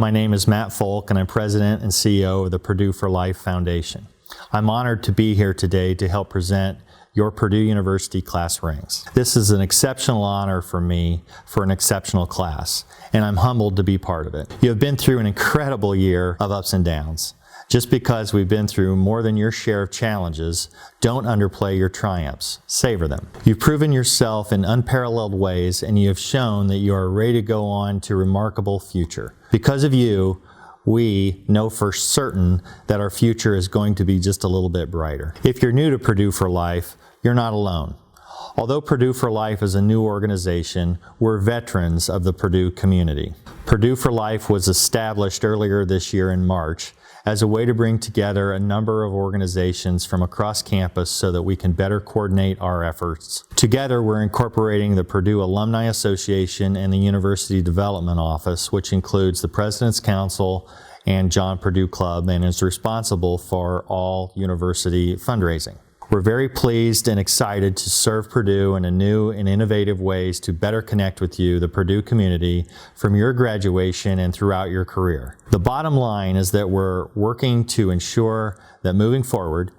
my name is Matt Folk, and I'm President and CEO of the Purdue for Life Foundation. I'm honored to be here today to help present your Purdue University class rings. This is an exceptional honor for me for an exceptional class, and I'm humbled to be part of it. You have been through an incredible year of ups and downs. Just because we've been through more than your share of challenges, don't underplay your triumphs. Savor them. You've proven yourself in unparalleled ways, and you have shown that you are ready to go on to a remarkable future. Because of you, we know for certain that our future is going to be just a little bit brighter. If you're new to Purdue for Life, you're not alone. Although Purdue for Life is a new organization, we're veterans of the Purdue community. Purdue for Life was established earlier this year in March as a way to bring together a number of organizations from across campus so that we can better coordinate our efforts. Together, we're incorporating the Purdue Alumni Association and the University Development Office, which includes the President's Council and John Purdue Club, and is responsible for all university fundraising. We're very pleased and excited to serve Purdue in a new and innovative ways to better connect with you, the Purdue community, from your graduation and throughout your career. The bottom line is that we're working to ensure that moving forward,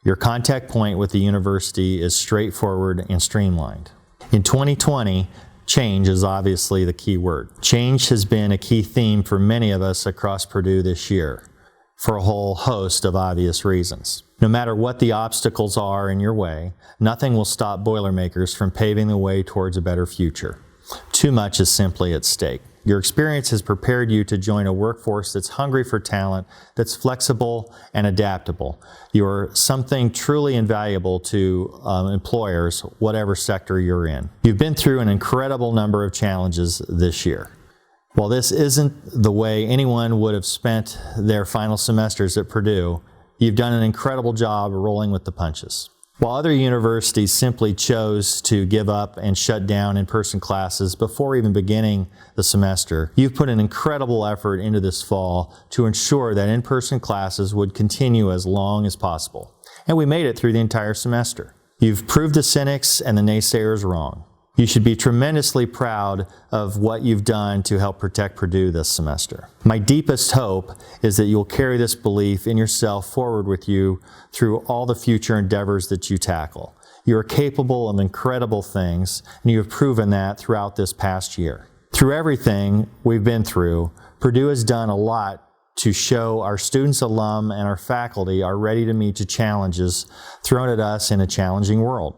your contact point with the university is straightforward and streamlined. In 2020, change is obviously the key word. Change has been a key theme for many of us across Purdue this year, for a whole host of obvious reasons. No matter what the obstacles are in your way, nothing will stop Boilermakers from paving the way towards a better future. Too much is simply at stake. Your experience has prepared you to join a workforce that's hungry for talent, that's flexible and adaptable. You're something truly invaluable to employers, whatever sector you're in. You've been through an incredible number of challenges this year. While this isn't the way anyone would have spent their final semesters at Purdue, you've done an incredible job rolling with the punches. While other universities simply chose to give up and shut down in-person classes before even beginning the semester, you've put an incredible effort into this fall to ensure that in-person classes would continue as long as possible. And we made it through the entire semester. You've proved the cynics and the naysayers wrong. You should be tremendously proud of what you've done to help protect Purdue this semester. My deepest hope is that you'll carry this belief in yourself forward with you through all the future endeavors that you tackle. You are capable of incredible things, and you have proven that throughout this past year. Through everything we've been through, Purdue has done a lot to show our students, alum, and our faculty are ready to meet the challenges thrown at us in a challenging world.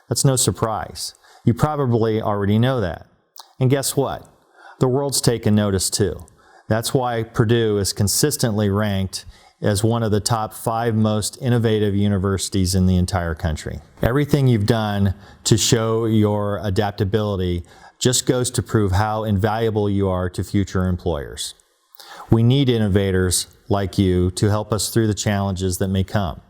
That's no surprise. You probably already know that. And guess what? The world's taken notice too. That's why Purdue is consistently ranked as one of the top 5 most innovative universities in the entire country. Everything you've done to show your adaptability just goes to prove how invaluable you are to future employers. We need innovators like you to help us through the challenges that may come,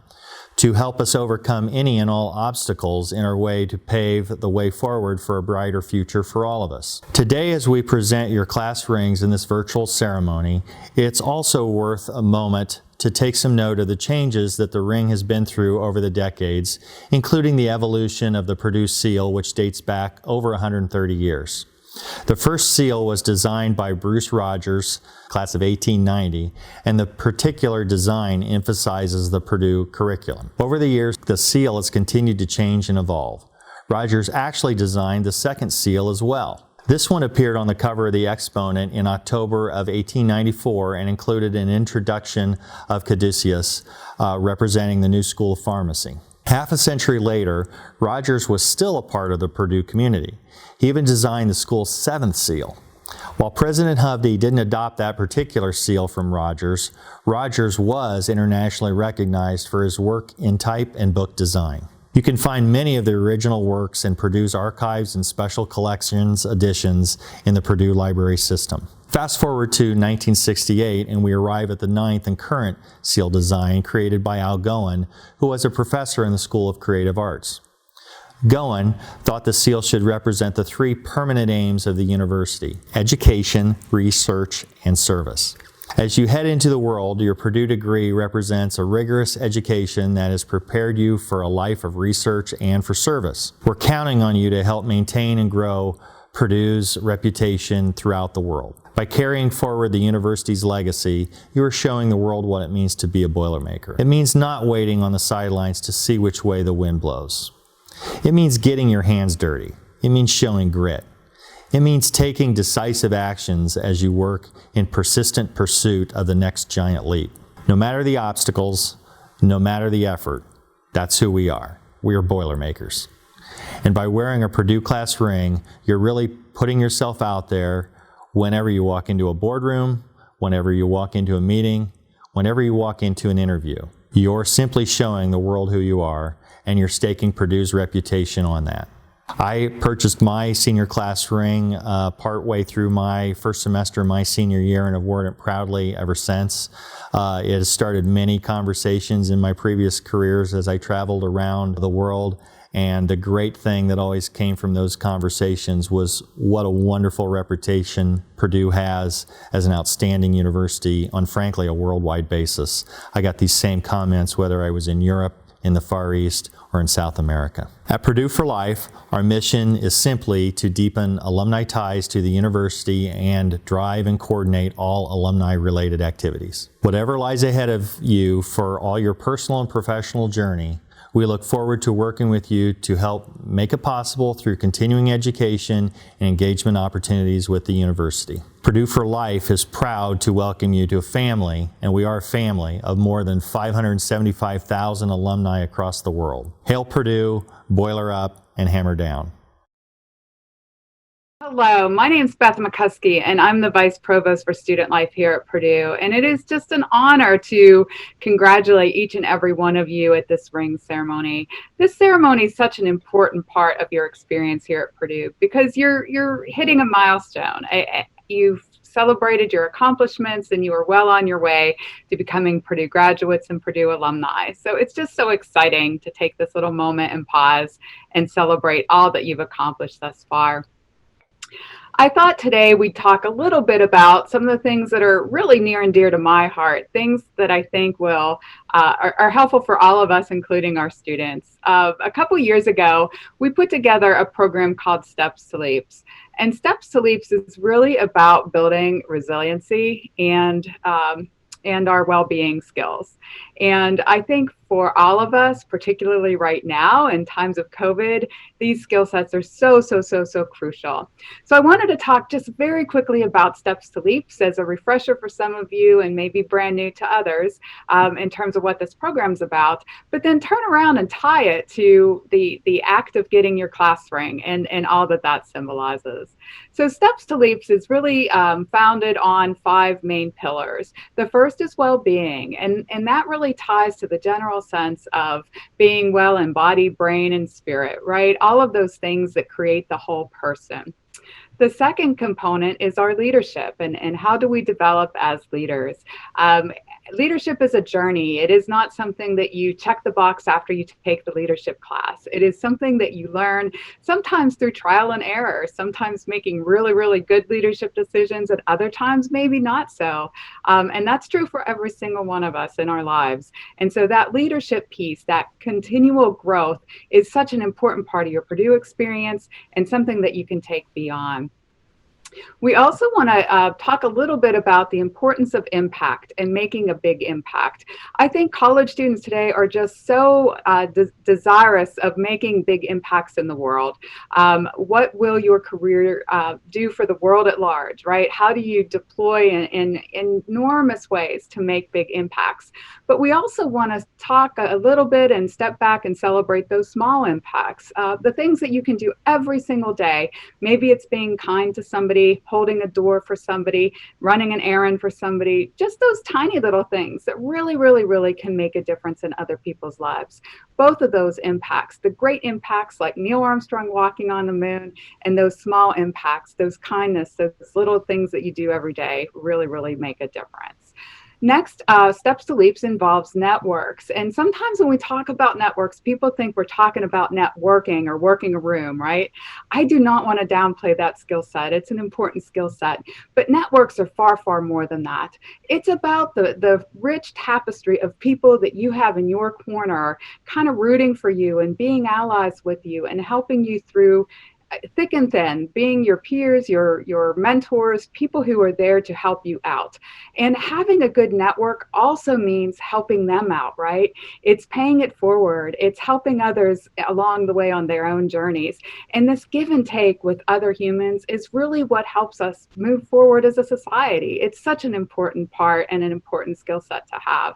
to help us overcome any and all obstacles in our way to pave the way forward for a brighter future for all of us. Today, as we present your class rings in this virtual ceremony, it's also worth a moment to take some note of the changes that the ring has been through over the decades, including the evolution of the Purdue seal, which dates back over 130 years. The first seal was designed by Bruce Rogers, class of 1890, and the particular design emphasizes the Purdue curriculum. Over the years, the seal has continued to change and evolve. Rogers actually designed the second seal as well. This one appeared on the cover of the Exponent in October of 1894 and included an introduction of Caduceus representing the new school of pharmacy. Half a century later, Rogers was still a part of the Purdue community. He even designed the school's 7th seal. While President Hovde didn't adopt that particular seal from Rogers, Rogers was internationally recognized for his work in type and book design. You can find many of the original works in Purdue's archives and special collections editions in the Purdue Library System. Fast forward to 1968, and we arrive at the 9th and current seal design created by Al Goen, who was a professor in the School of Creative Arts. Goen thought the seal should represent the 3 permanent aims of the university: education, research, and service. As you head into the world, your Purdue degree represents a rigorous education that has prepared you for a life of research and for service. We're counting on you to help maintain and grow Purdue's reputation throughout the world. By carrying forward the university's legacy, you are showing the world what it means to be a Boilermaker. It means not waiting on the sidelines to see which way the wind blows. It means getting your hands dirty. It means showing grit. It means taking decisive actions as you work in persistent pursuit of the next giant leap. No matter the obstacles, no matter the effort, that's who we are. We are Boilermakers. And by wearing a Purdue Class ring, you're really putting yourself out there whenever you walk into a boardroom, whenever you walk into a meeting, whenever you walk into an interview. You're simply showing the world who you are, and you're staking Purdue's reputation on that. I purchased my senior class ring partway through my first semester of my senior year and have worn it proudly ever since. It has started many conversations in my previous careers as I traveled around the world. And the great thing that always came from those conversations was what a wonderful reputation Purdue has as an outstanding university on, frankly, a worldwide basis. I got these same comments whether I was in Europe, in the Far East, or in South America. At Purdue for Life, our mission is simply to deepen alumni ties to the university and drive and coordinate all alumni-related activities. Whatever lies ahead of you for all your personal and professional journey, we look forward to working with you to help make it possible through continuing education and engagement opportunities with the university. Purdue for Life is proud to welcome you to a family, and we are a family, of more than 575,000 alumni across the world. Hail Purdue, boiler up, and hammer down. Hello, my name is Beth McCuskey, and I'm the Vice Provost for Student Life here at Purdue. And it is just an honor to congratulate each and every one of you at this ring ceremony. This ceremony is such an important part of your experience here at Purdue because you're hitting a milestone. You've celebrated your accomplishments and you are well on your way to becoming Purdue graduates and Purdue alumni. So it's just so exciting to take this little moment and pause and celebrate all that you've accomplished thus far. I thought today we'd talk a little bit about some of the things that are really near and dear to my heart, things that I think will are helpful for all of us, including our students. A couple years ago, we put together a program called Steps to Leaps. And Steps to Leaps is really about building resiliency and our well-being skills. And I think for all of us, particularly right now in times of COVID, these skill sets are so crucial. So I wanted to talk just very quickly about Steps to Leaps as a refresher for some of you and maybe brand new to others in terms of what this program's about, but then turn around and tie it to the act of getting your class ring and all that symbolizes. So Steps to Leaps is really founded on 5 main pillars. The first is well-being, and that really ties to the general sense of being well in body, brain, and spirit, right? All of those things that create the whole person. The second component is our leadership and how do we develop as leaders. Leadership is a journey. It is not something that you check the box after you take the leadership class. It is something that you learn sometimes through trial and error, sometimes making really good leadership decisions, and other times maybe not so. And that's true for every single one of us in our lives. And so that leadership piece, that continual growth, is such an important part of your Purdue experience and something that you can take beyond. We also want to talk a little bit about the importance of impact and making a big impact. I think college students today are just so desirous of making big impacts in the world. What will your career do for the world at large, right? How do you deploy in enormous ways to make big impacts? But we also want to talk a little bit and step back and celebrate those small impacts, the things that you can do every single day. Maybe it's being kind to somebody, holding a door for somebody, running an errand for somebody, just those tiny little things that really can make a difference in other people's lives. Both of those impacts, the great impacts like Neil Armstrong walking on the moon, and those small impacts, those kindness, those little things that you do every day really make a difference. Next, Steps to Leaps involves networks. And sometimes when we talk about networks, people think we're talking about networking or working a room, right? I do not want to downplay that skill set. It's an important skill set. But networks are far more than that. It's about the rich tapestry of people that you have in your corner, kind of rooting for you and being allies with you and helping you through thick and thin, being your peers, your mentors, people who are there to help you out. And having a good network also means helping them out, right? It's paying it forward. It's helping others along the way on their own journeys. And this give and take with other humans is really what helps us move forward as a society. It's such an important part and an important skill set to have.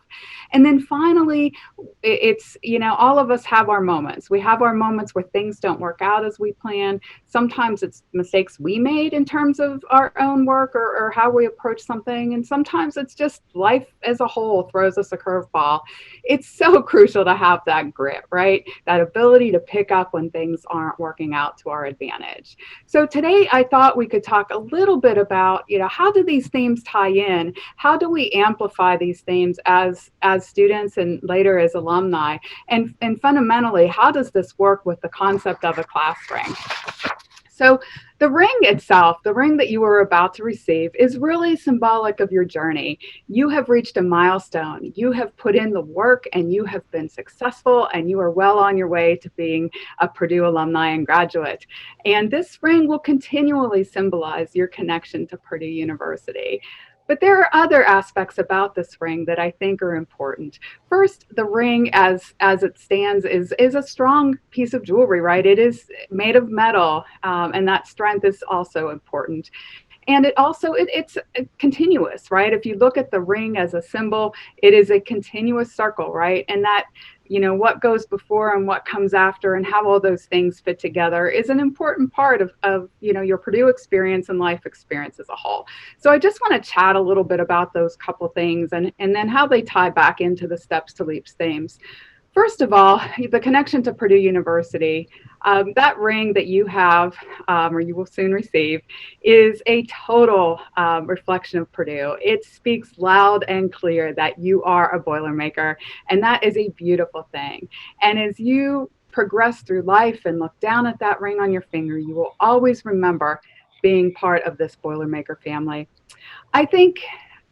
And then finally, it's, all of us have our moments. We have our moments where things don't work out as we plan. Sometimes it's mistakes we made in terms of our own work or how we approach something. And sometimes it's just life as a whole throws us a curveball. It's so crucial to have that grit, right? That ability to pick up when things aren't working out to our advantage. So today I thought we could talk a little bit about, how do these themes tie in? How do we amplify these themes as students and later as alumni? And fundamentally, how does this work with the concept of a class ring? So the ring itself, the ring that you are about to receive, is really symbolic of your journey. You have reached a milestone. You have put in the work and you have been successful and you are well on your way to being a Purdue alumni and graduate. And this ring will continually symbolize your connection to Purdue University. But there are other aspects about this ring that I think are important. First, the ring as it stands is a strong piece of jewelry, right? It is made of metal, and that strength is also important. And it's continuous, right? If you look at the ring as a symbol, it is a continuous circle, right? And that, what goes before and what comes after and how all those things fit together is an important part of your Purdue experience and life experience as a whole. So I just want to chat a little bit about those couple things and then how they tie back into the Steps to Leaps themes. First of all, the connection to Purdue University, that ring that you have, or you will soon receive, is a total reflection of Purdue. It speaks loud and clear that you are a Boilermaker, and that is a beautiful thing. And as you progress through life and look down at that ring on your finger, you will always remember being part of this Boilermaker family. I think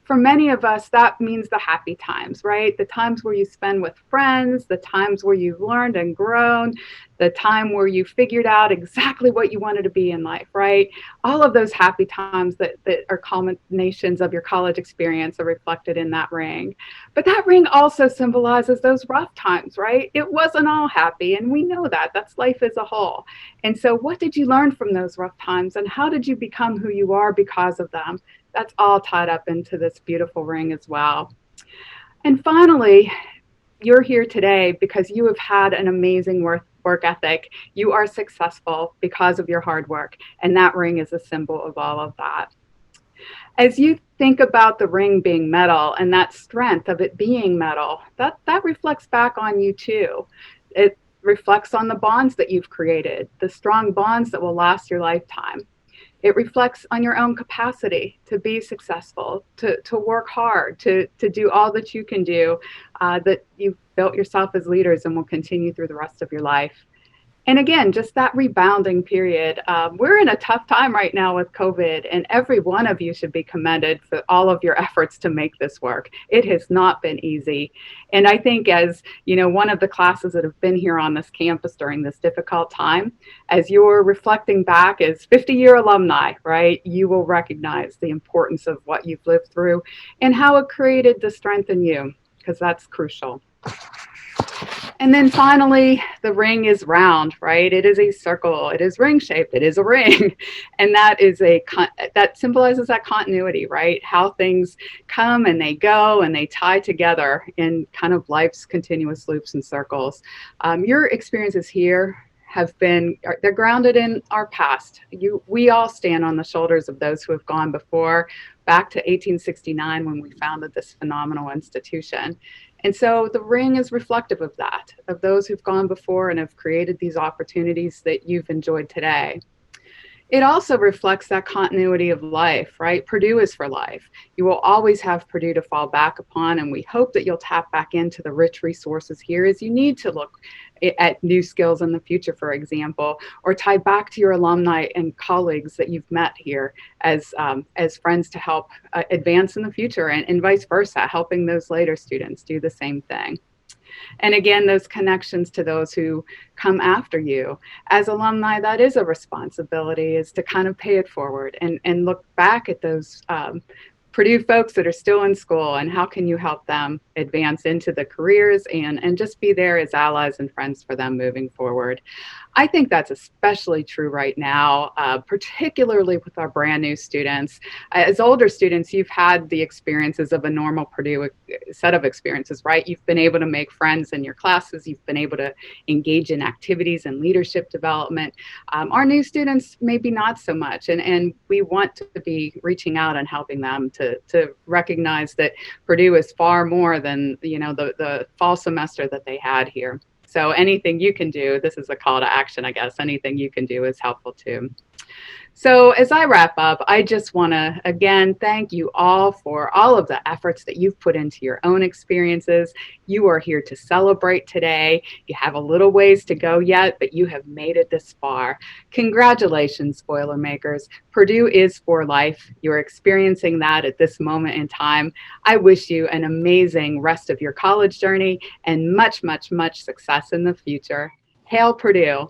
for many of us, that means the happy times, right? The times where you spend with friends, the times where you've learned and grown, the time where you figured out exactly what you wanted to be in life, right? All of those happy times that are culminations of your college experience are reflected in that ring. But that ring also symbolizes those rough times, right? It wasn't all happy, and we know that. That's life as a whole. And so what did you learn from those rough times, and how did you become who you are because of them? That's all tied up into this beautiful ring as well. And finally, you're here today because you have had an amazing work ethic. You are successful because of your hard work, and that ring is a symbol of all of that. As you think about the ring being metal and that strength of it being metal, that reflects back on you too. It reflects on the bonds that you've created, the strong bonds that will last your lifetime. It reflects on your own capacity to be successful, to work hard, to do all that you can do, that you've built yourself as leaders and will continue through the rest of your life. And again, just that rebounding period. We're in a tough time right now with COVID, and every one of you should be commended for all of your efforts to make this work. It has not been easy. And I think as, one of the classes that have been here on this campus during this difficult time, as you're reflecting back as 50-year alumni, right, you will recognize the importance of what you've lived through and how it created the strength in you, because that's crucial. And then finally, the ring is round, right? It is a circle. It is ring shaped. It is a ring. And that symbolizes that continuity, right? How things come and they go and they tie together in kind of life's continuous loops and circles. Your experiences here they're grounded in our past. We all stand on the shoulders of those who have gone before, back to 1869 when we founded this phenomenal institution. And so the ring is reflective of that, of those who've gone before and have created these opportunities that you've enjoyed today. It also reflects that continuity of life, right? Purdue is for life. You will always have Purdue to fall back upon, and we hope that you'll tap back into the rich resources here as you need to look at new skills in the future, for example, or tie back to your alumni and colleagues that you've met here as friends to help advance in the future, and vice versa, helping those later students do the same thing. And again, those connections to those who come after you. As alumni, that is a responsibility, is to kind of pay it forward and look back at those Purdue folks that are still in school, and how can you help them advance into the careers and just be there as allies and friends for them moving forward. I think that's especially true right now, particularly with our brand new students. As older students, you've had the experiences of a normal Purdue set of experiences, right? You've been able to make friends in your classes. You've been able to engage in activities and leadership development. Our new students, maybe not so much. And we want to be reaching out and helping them to recognize that Purdue is far more than, the fall semester that they had here. So anything you can do, this is a call to action, I guess. Anything you can do is helpful too. So as I wrap up, I just want to, again, thank you all for all of the efforts that you've put into your own experiences. You are here to celebrate today. You have a little ways to go yet, but you have made it this far. Congratulations, Boilermakers. Purdue is for life. You're experiencing that at this moment in time. I wish you an amazing rest of your college journey and much, much, much success in the future. Hail Purdue.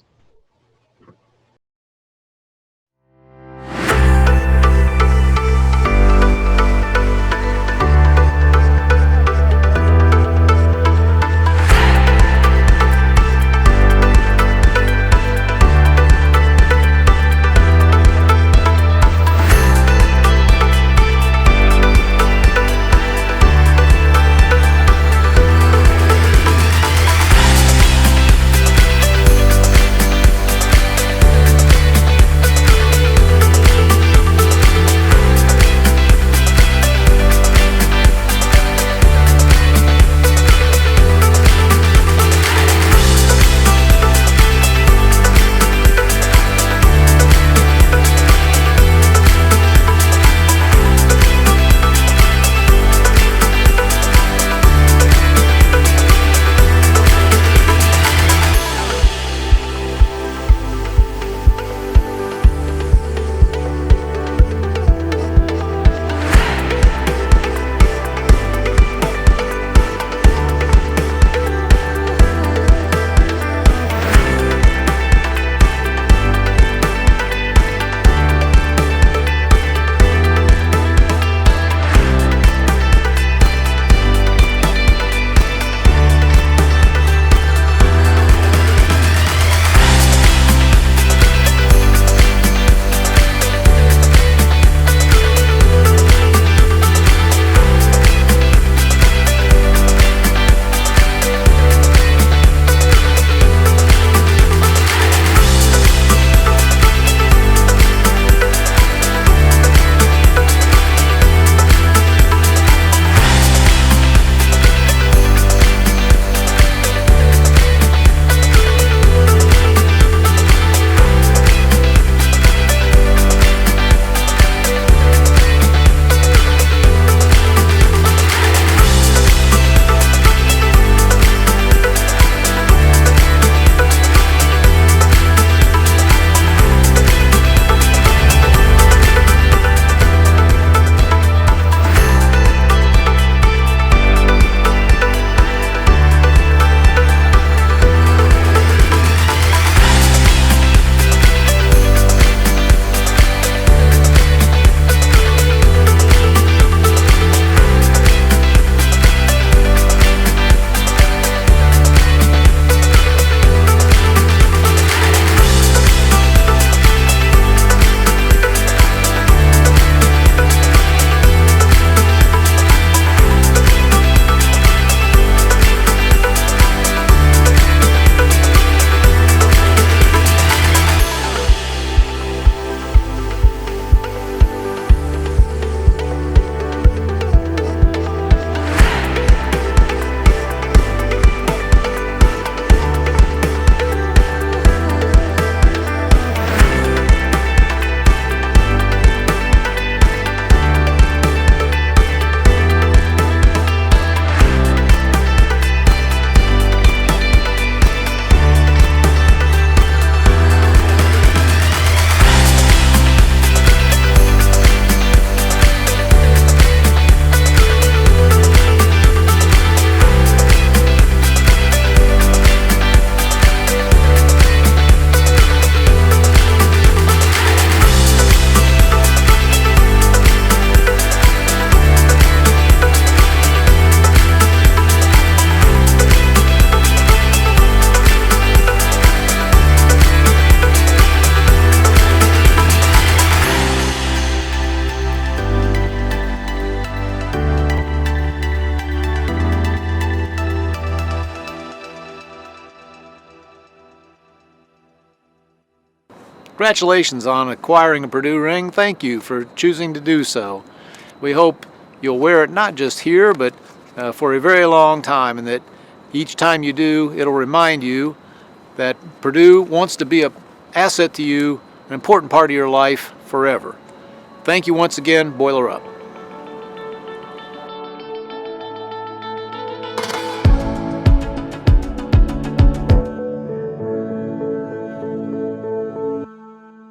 Congratulations on acquiring a Purdue ring. Thank you for choosing to do so. We hope you'll wear it not just here, but for a very long time, and that each time you do, it'll remind you that Purdue wants to be an asset to you, an important part of your life forever. Thank you once again. Boiler up.